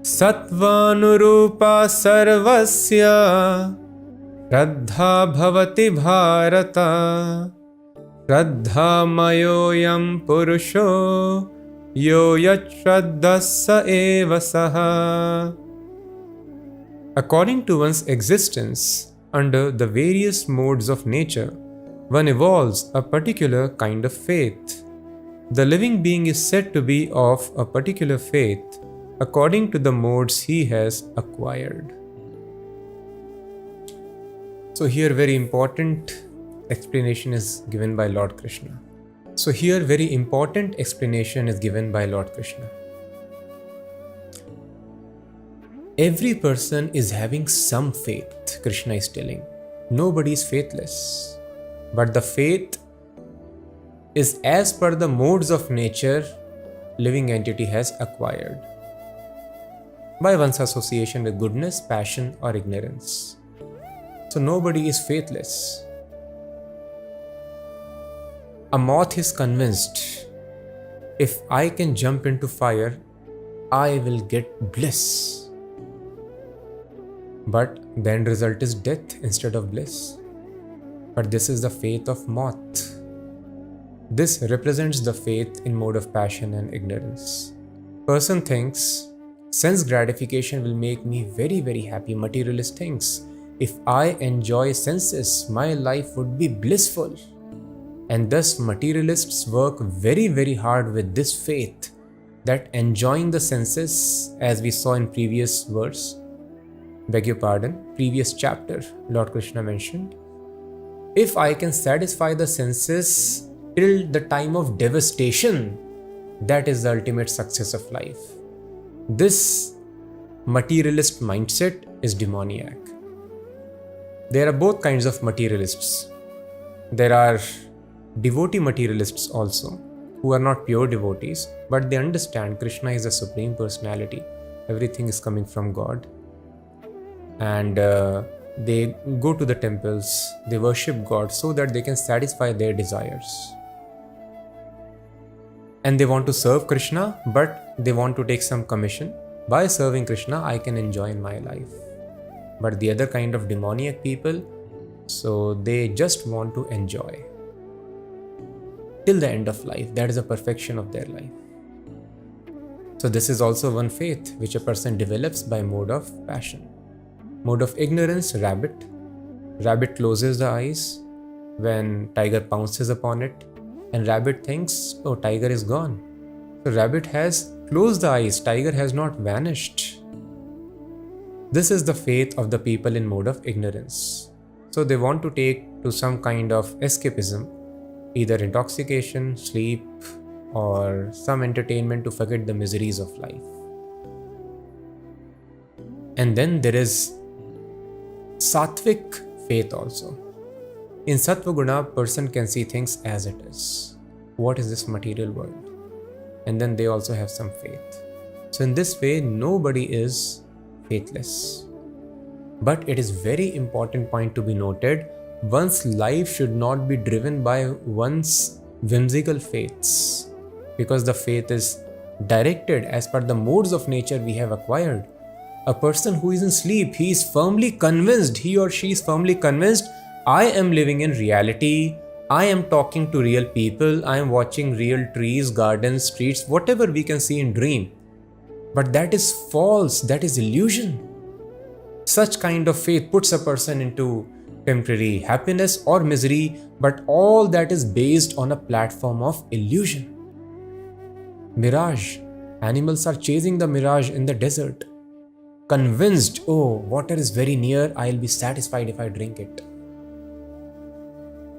Sattvanurupa sarvasya Shraddha bhavati bharata Shraddha mayoyam purusho Yo yat shraddhassa eva saha. According to one's existence under the various modes of nature, one evolves a particular kind of faith. The living being is said to be of a particular faith according to the modes he has acquired. So here very important explanation is given by Lord Krishna. Every person is having some faith, Krishna is telling. Nobody is faithless. But the faith is as per the modes of nature living entity has acquired by one's association with goodness, passion or ignorance. So nobody is faithless. A moth is convinced, if I can jump into fire, I will get bliss. But the end result is death instead of bliss. But this is the faith of moth. This represents the faith in mode of passion and ignorance. Person thinks, sense gratification will make me very, very happy, materialist things. If I enjoy senses, my life would be blissful. And thus materialists work very, very hard with this faith that enjoying the senses, as we saw in previous previous chapter, Lord Krishna mentioned, if I can satisfy the senses till the time of devastation, that is the ultimate success of life. This materialist mindset is demoniac. There are both kinds of materialists. There are devotee materialists also, who are not pure devotees, but they understand Krishna is a supreme personality. Everything is coming from God. And they go to the temples, they worship God so that they can satisfy their desires. And they want to serve Krishna, but they want to take some commission. By serving Krishna, I can enjoy in my life. But the other kind of demoniac people, so they just want to enjoy till the end of life. That is the perfection of their life. So this is also one faith which a person develops by mode of passion. Mode of ignorance, rabbit. Rabbit closes the eyes when tiger pounces upon it, and rabbit thinks, oh, tiger is gone. So rabbit has closed the eyes, tiger has not vanished. This is the faith of the people in mode of ignorance. So they want to take to some kind of escapism, either intoxication, sleep, or some entertainment to forget the miseries of life. And then there is Sattvic faith also. In Sattva Guna, person can see things as it is. What is this material world? And then they also have some faith. So in this way, nobody is faithless. But it is very important point to be noted, one's life should not be driven by one's whimsical faiths, because the faith is directed as per the modes of nature we have acquired. A person who is in sleep, he is firmly convinced, he or she is firmly convinced, I am living in reality, I am talking to real people, I am watching real trees, gardens, streets, whatever we can see in dream. But that is false, that is illusion. Such kind of faith puts a person into temporary happiness or misery, but all that is based on a platform of illusion. Mirage. Animals are chasing the mirage in the desert, convinced, oh, water is very near, I'll be satisfied if I drink it.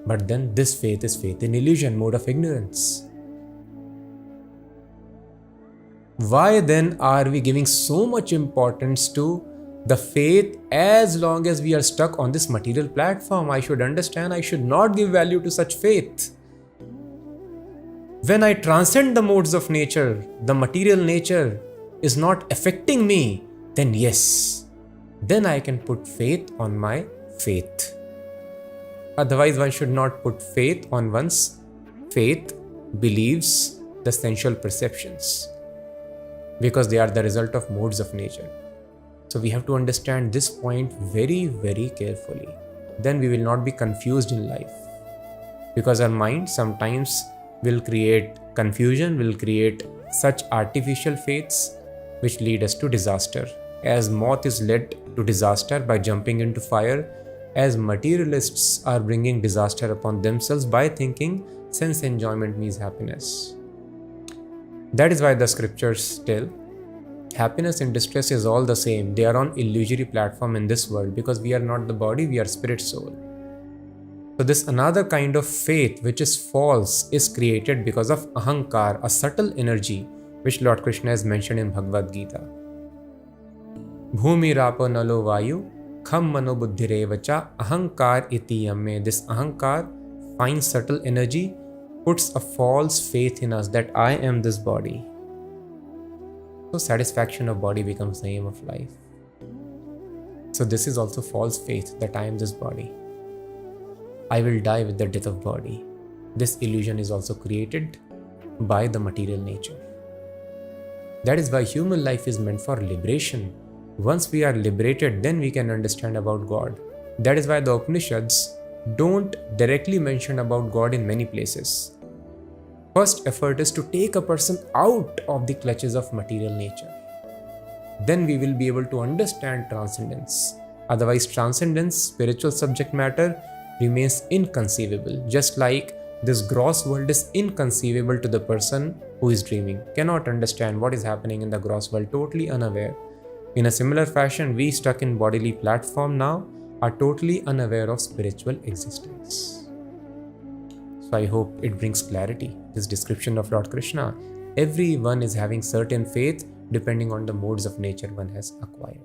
But then this faith is faith in illusion, mode of ignorance. Why then are we giving so much importance to the faith as long as we are stuck on this material platform? I should understand, I should not give value to such faith. When I transcend the modes of nature, the material nature is not affecting me, then yes, then I can put faith on my faith. Otherwise, one should not put faith on one's faith, beliefs, the sensual perceptions. because they are the result of modes of nature. So we have to understand this point very, very carefully. Then we will not be confused in life. Because our mind sometimes will create confusion, will create such artificial faiths which lead us to disaster. As moth is led to disaster by jumping into fire, as materialists are bringing disaster upon themselves by thinking sense enjoyment means happiness. That is why the scriptures tell happiness and distress is all the same. They are on illusory platform in this world because we are not the body, we are spirit soul. So this another kind of faith which is false is created because of ahankar, a subtle energy which Lord Krishna has mentioned in Bhagavad Gita. Bhumi rapo nalo vayu kham mano buddhirevacha ahankar iti yamme. This ahankar, fine subtle energy, puts a false faith in us that I am this body. So satisfaction of body becomes the aim of life. So this is also false faith that I am this body. I will die with the death of body. This illusion is also created by the material nature. That is why human life is meant for liberation. Once we are liberated, then we can understand about God. That is why the Upanishads don't directly mention about God in many places. First effort is to take a person out of the clutches of material nature. Then we will be able to understand transcendence. Otherwise, transcendence, spiritual subject matter, remains inconceivable. Just like this gross world is inconceivable to the person who is dreaming, cannot understand what is happening in the gross world, totally unaware. In a similar fashion, we stuck in bodily platform now are totally unaware of spiritual existence. So I hope it brings clarity. This description of Lord Krishna, everyone is having certain faith depending on the modes of nature one has acquired.